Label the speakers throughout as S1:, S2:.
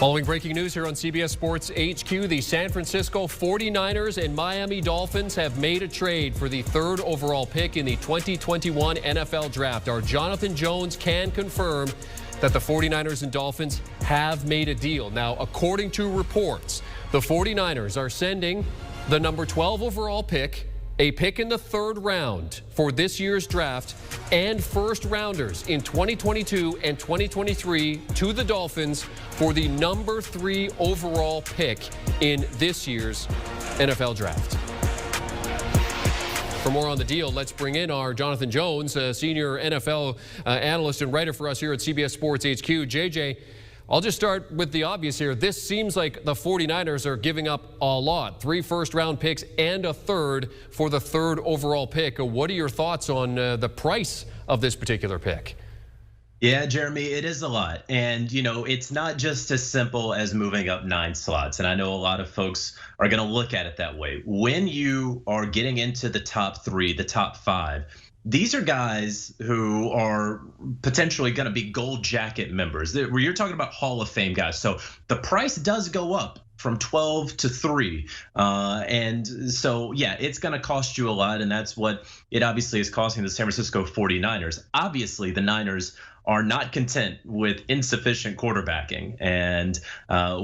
S1: Following breaking news here on CBS Sports HQ, the San Francisco 49ers and Miami Dolphins have made a trade for the third overall pick in the 2021 NFL Draft. Our Jonathan Jones can confirm that the 49ers and Dolphins have made a deal. Now, according to reports, the 49ers are sending the number 12 overall pick, a pick in the third round for this year's draft, and first rounders in 2022 and 2023 to the Dolphins for the number 3 overall pick in this year's NFL Draft. For more on the deal, let's bring in our Jonathan Jones, senior NFL analyst and writer for us here at CBS Sports HQ. JJ, I'll just start with the obvious here. This seems like the 49ers are giving up a lot. 3 first-round picks and a third for the third overall pick. What are your thoughts on the price of this particular pick?
S2: Yeah, Jeremy, it is a lot. And, you know, it's not just as simple as moving up 9 slots. And I know a lot of folks are going to look at it that way. When you are getting into the top 3, the top 5, these are guys who are potentially going to be gold jacket members. You're talking about Hall of Fame guys. So the price does go up from 12 to 3. And so, yeah, it's going to cost you a lot. And that's what it obviously is costing the San Francisco 49ers. Obviously, the Niners are not content with insufficient quarterbacking. And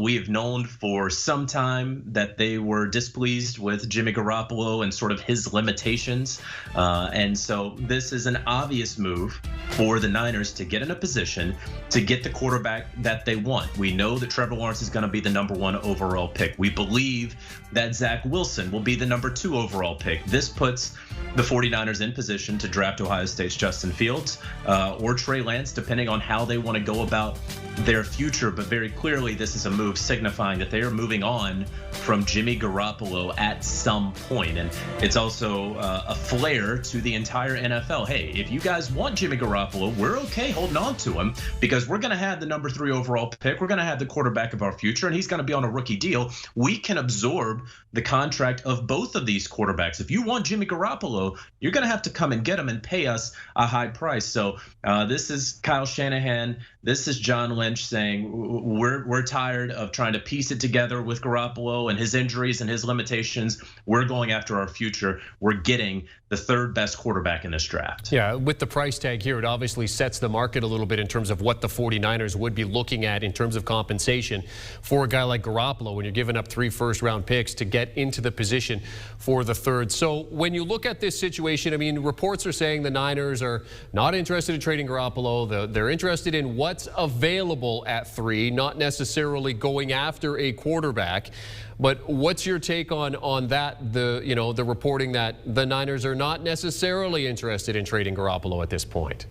S2: we have known for some time that they were displeased with Jimmy Garoppolo and sort of his limitations. And so this is an obvious move for the Niners to get in a position to get the quarterback that they want. We know that Trevor Lawrence is going to be the number 1 overall pick. We believe that Zach Wilson will be the number 2 overall pick. This puts the 49ers in position to draft Ohio State's Justin Fields or Trey Lance, depending on how they want to go about their future. But very clearly, this is a move signifying that they are moving on from Jimmy Garoppolo at some point. And it's also a flare to the entire NFL. Hey, if you guys want Jimmy Garoppolo, we're okay holding on to him because we're going to have the number 3 overall pick. We're going to have the quarterback of our future, and he's going to be on a rookie deal. We can absorb the contract of both of these quarterbacks. If you want Jimmy Garoppolo, you're going to have to come and get him and pay us a high price. So this is Kyle Shanahan. This is John Lynch saying we're tired of trying to piece it together with Garoppolo and his injuries and his limitations. We're going after our future. We're getting the 3rd best quarterback in this draft.
S1: Yeah, with the price tag here, it obviously sets the market a little bit in terms of what the 49ers would be looking at in terms of compensation for a guy like Garoppolo when you're giving up 3 first-round picks to get into the position for the 3rd. So when you look at this situation, I mean, reports are saying the Niners are not interested in trading Garoppolo. They're interested in what's available at 3, not necessarily going after a quarterback. But what's your take on that? The reporting that the Niners are not necessarily interested in trading Garoppolo at this point.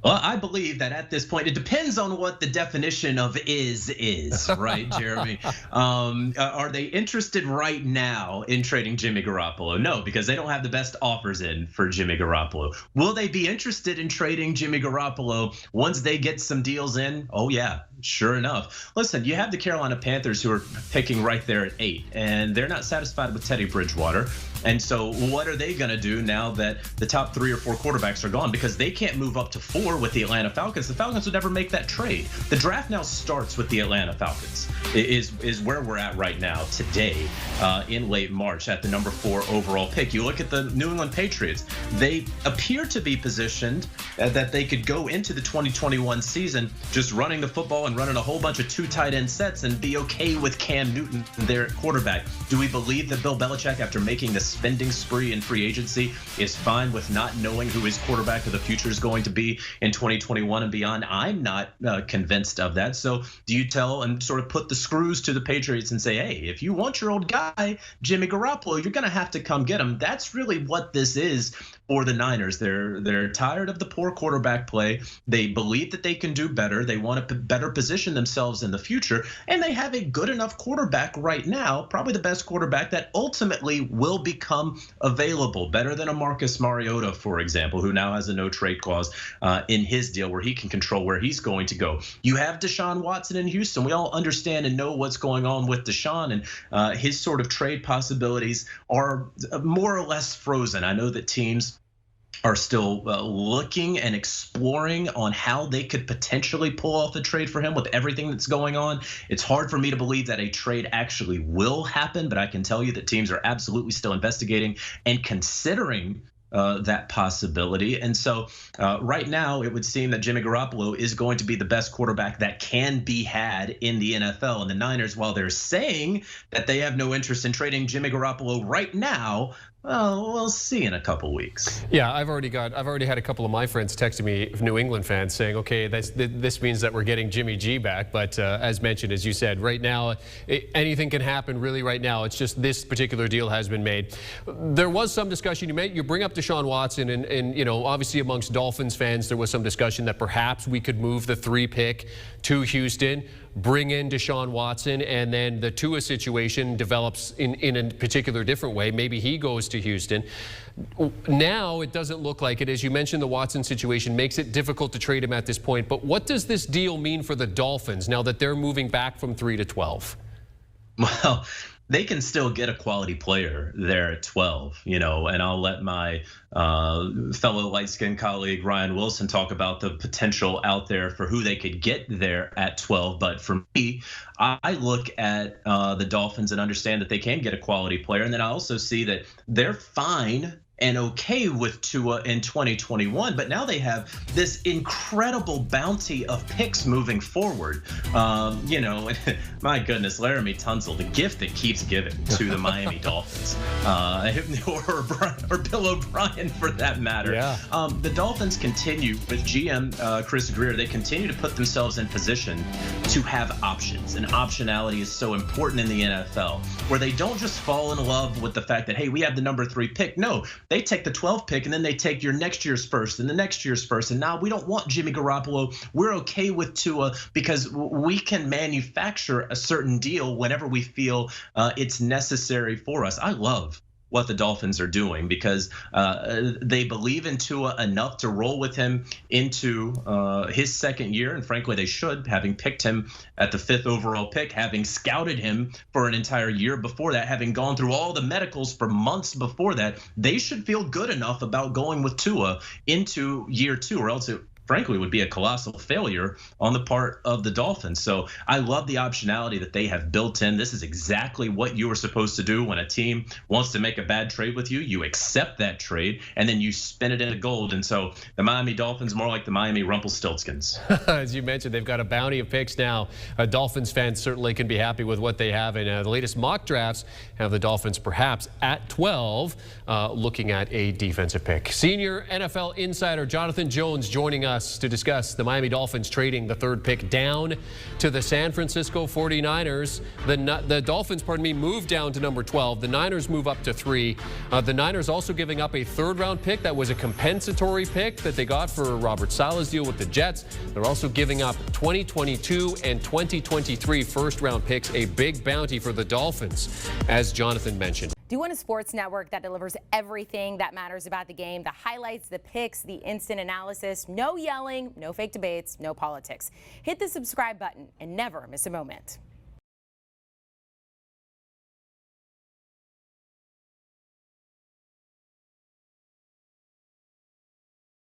S2: Well, I believe that at this point, it depends on what the definition of is, right, Jeremy? Are they interested right now in trading Jimmy Garoppolo? No, because they don't have the best offers in for Jimmy Garoppolo. Will they be interested in trading Jimmy Garoppolo once they get some deals in? Oh, yeah. Sure enough. Listen, you have the Carolina Panthers who are picking right there at 8, and they're not satisfied with Teddy Bridgewater. And so what are they going to do now that the top 3 or 4 quarterbacks are gone? Because they can't move up to 4 with the Atlanta Falcons. The Falcons would never make that trade. The draft now starts with the Atlanta Falcons. Is where we're at right now today in late March at the number 4 overall pick. You look at the New England Patriots. They appear to be positioned that they could go into the 2021 season just running the football and running a whole bunch of 2 tight end sets and be okay with Cam Newton there at quarterback. Do we believe that Bill Belichick, after making the spending spree in free agency, is fine with not knowing who his quarterback of the future is going to be in 2021 and beyond? I'm not convinced of that. So do you tell and sort of put the screws to the Patriots and say, hey, if you want your old guy, Jimmy Garoppolo, you're going to have to come get him? That's really what this is for the Niners. They're tired of the poor quarterback play. They believe that they can do better. They want to better position themselves in the future, and they have a good enough quarterback right now, probably the best quarterback that ultimately will become available, better than a Marcus Mariota, for example, who now has a no trade clause in his deal where he can control where he's going to go. You have Deshaun Watson in Houston. We all understand and know what's going on with Deshaun, and his sort of trade possibilities are more or less frozen. I know that teams are still looking and exploring on how they could potentially pull off a trade for him with everything that's going on. It's hard for me to believe that a trade actually will happen, but I can tell you that teams are absolutely still investigating and considering that possibility. And so right now, it would seem that Jimmy Garoppolo is going to be the best quarterback that can be had in the NFL. And the Niners, while they're saying that they have no interest in trading Jimmy Garoppolo right now, well, we'll see in a couple weeks.
S1: Yeah, I've already had a couple of my friends texting me, New England fans, saying, okay, this means that we're getting Jimmy G back. But as mentioned, as you said, right now, anything can happen really right now. It's just this particular deal has been made. There was some discussion. You bring up Deshaun Watson, and you know, obviously amongst Dolphins fans, there was some discussion that perhaps we could move the 3 pick to Houston, bring in Deshaun Watson, and then the Tua situation develops in a particular different way. Maybe he goes to Houston. Now it doesn't look like it. As you mentioned, the Watson situation makes it difficult to trade him at this point. But what does this deal mean for the Dolphins now that they're moving back from 3 to 12?
S2: Well, they can still get a quality player there at 12, you know, and I'll let my fellow light-skinned colleague Ryan Wilson talk about the potential out there for who they could get there at 12. But for me, I look at the Dolphins and understand that they can get a quality player. And then I also see that they're fine and okay with Tua in 2021, but now they have this incredible bounty of picks moving forward. You know, my goodness, Laramie Tunsil, the gift that keeps giving to the Miami Dolphins, or Bill O'Brien for that matter.
S1: Yeah.
S2: The Dolphins continue with GM Chris Greer. They continue to put themselves in position to have options, and optionality is so important in the NFL, where they don't just fall in love with the fact that, hey, we have the number 3 pick. No. They take the 12th pick, and then they take your next year's first and the next year's first. And now we don't want Jimmy Garoppolo. We're okay with Tua because we can manufacture a certain deal whenever we feel it's necessary for us. I love what the Dolphins are doing because they believe in Tua enough to roll with him into his second year. And frankly, they should, having picked him at the 5th overall pick, having scouted him for an entire year before that, having gone through all the medicals for months before that. They should feel good enough about going with Tua into year 2, or else it frankly would be a colossal failure on the part of the Dolphins. So I love the optionality that they have built in. This is exactly what you were supposed to do when a team wants to make a bad trade with you. You accept that trade and then you spin it into gold. And so the Miami Dolphins, more like the Miami Rumpelstiltskins.
S1: As you mentioned, they've got a bounty of picks now. Dolphins fans certainly can be happy with what they have. And the latest mock drafts have the Dolphins perhaps at 12, looking at a defensive pick. Senior NFL insider Jonathan Jones joining us to discuss the Miami Dolphins trading the 3rd pick down to the San Francisco 49ers. The Dolphins, move down to number 12. The Niners move up to 3. The Niners also giving up a 3rd-round pick that was a compensatory pick that they got for Robert Saleh's deal with the Jets. They're also giving up 2022 and 2023 first-round picks, a big bounty for the Dolphins, as Jonathan mentioned.
S3: Do you want a sports network that delivers everything that matters about the game? The highlights, the picks, the instant analysis, no yelling, no fake debates, no politics. Hit the subscribe button and never miss a moment.